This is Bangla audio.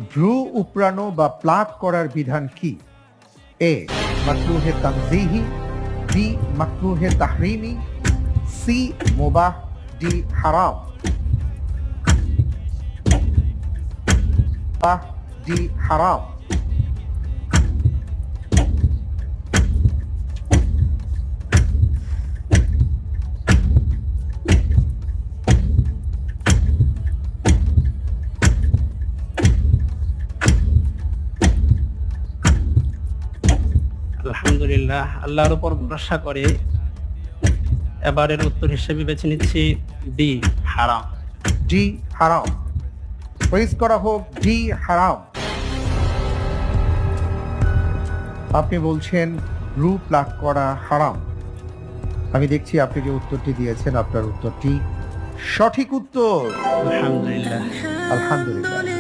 ভ্রু উপড়ানো বা প্লাক করার বিধান কি? এ মাকরুহে তানজিহি, বি মাকরুহে তাহরিমি, সি মুবাহ, ডি হারাম। ডি হারাম। আলহামদুলিল্লাহ, আল্লাহর উপর ভরসা করে এবারের উত্তর হিসেবে বেছে নিচ্ছি ডি হারাম। ডি হারাম। প্রেস করা হোক, ডি হারাম। আপনি বলছেন ভ্রু প্লাক করা হারাম। আমি দেখছি আপনি যে উত্তরটি দিয়েছেন আপনার উত্তরটি সঠিক উত্তর। আলহামদুলিল্লাহ। আলহামদুলিল্লাহ।